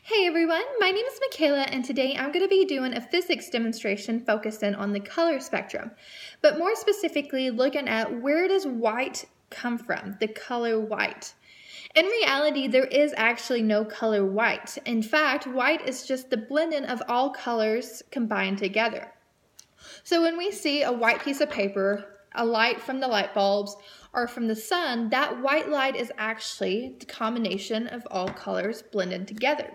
Hey everyone, my name is Michaela and today I'm going to be doing a physics demonstration focusing on the color spectrum, but more specifically looking at where does white come from, the color white. In reality, there is actually no color white. In fact, white is just the blending of all colors combined together. So when we see a white piece of paper, a light from the light bulbs, or from the sun, that white light is actually the combination of all colors blended together.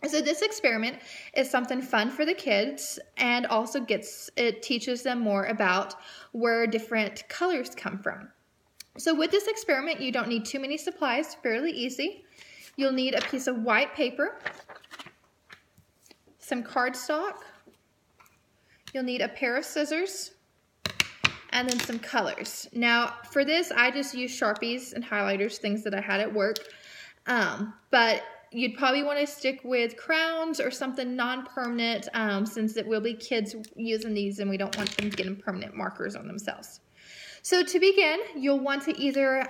So this experiment is something fun for the kids and also teaches them more about where different colors come from. So with this experiment, you don't need too many supplies, fairly easy. You'll need a piece of white paper, some cardstock, you'll need a pair of scissors, and then some colors. Now for this, I just use Sharpies and highlighters, things that I had at work, but you'd probably want to stick with crowns or something non-permanent since it will be kids using these and we don't want them getting permanent markers on themselves. So to begin, you'll want to either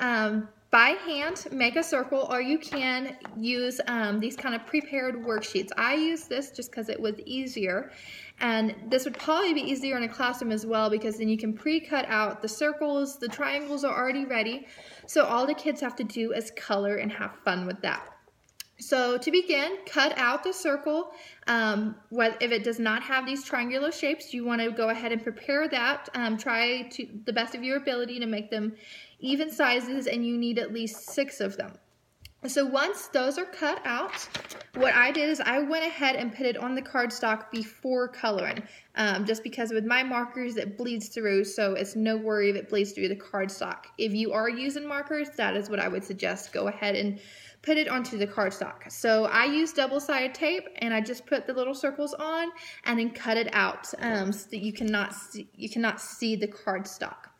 by hand make a circle, or you can use these kind of prepared worksheets. I use this just because it was easier, and this would probably be easier in a classroom as well because then you can pre-cut out the circles, the triangles are already ready, so all the kids have to do is color and have fun with that. So to begin, cut out the circle. If it does not have these triangular shapes, you want to go ahead and prepare that. Try to the best of your ability to make them even sizes, and you need at least 6 of them. So once those are cut out, what I did is I went ahead and put it on the cardstock before coloring, just because with my markers it bleeds through, so it's no worry if it bleeds through the cardstock. If you are using markers, that is what I would suggest. Go ahead and put it onto the cardstock. So I used double-sided tape and I just put the little circles on and then cut it out so that you cannot see the cardstock.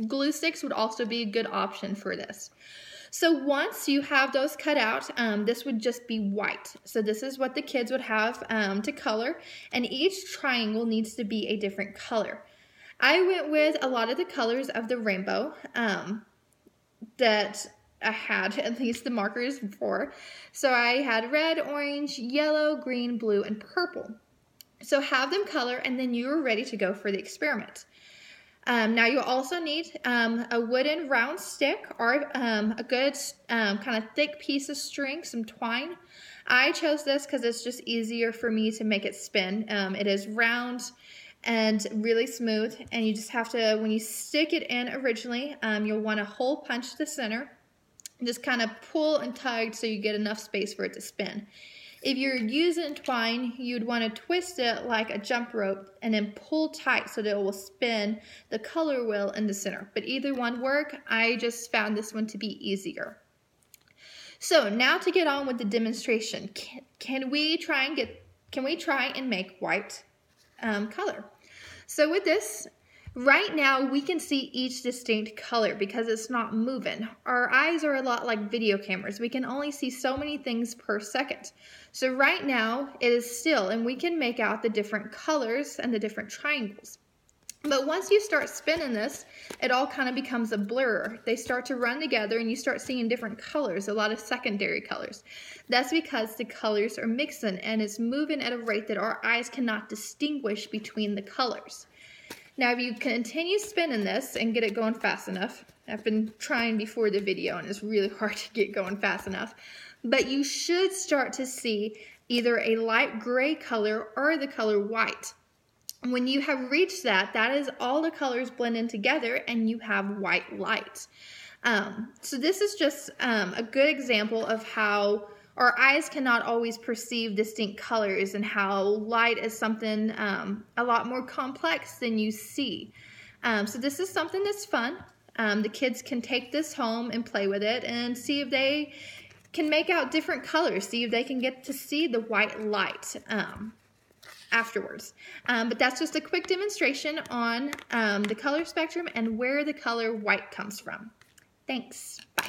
Glue sticks would also be a good option for this. So once you have those cut out, this would just be white. So this is what the kids would have to color, and each triangle needs to be a different color. I went with a lot of the colors of the rainbow that I had at least the markers for. So I had red, orange, yellow, green, blue, and purple. So have them color and then you are ready to go for the experiment. Now you'll also need a wooden round stick or a good kind of thick piece of string, some twine. I chose this because it's just easier for me to make it spin. It is round and really smooth, and you just have to, when you stick it in originally, you'll want to hole punch the center. Just kind of pull and tug so you get enough space for it to spin. If you're using twine, you'd want to twist it like a jump rope and then pull tight so that it will spin the color wheel in the center. But either one work. I just found this one to be easier. So now to get on with the demonstration, can we try and make white color? So with this, right now we can see each distinct color because it's not moving. Our eyes are a lot like video cameras. We can only see so many things per second. So right now it is still, and we can make out the different colors and the different triangles. But once you start spinning this, it all kind of becomes a blur. They start to run together and you start seeing different colors, a lot of secondary colors. That's because the colors are mixing and it's moving at a rate that our eyes cannot distinguish between the colors. Now if you continue spinning this and get it going fast enough, I've been trying before the video and it's really hard to get going fast enough, but you should start to see either a light gray color or the color white. When you have reached that, that is all the colors blending together and you have white light. So this is just a good example of how our eyes cannot always perceive distinct colors and how light is something a lot more complex than you see. So this is something that's fun. The kids can take this home and play with it and see if they can make out different colors, see if they can get to see the white light afterwards. But that's just a quick demonstration on the color spectrum and where the color white comes from. Thanks. Bye.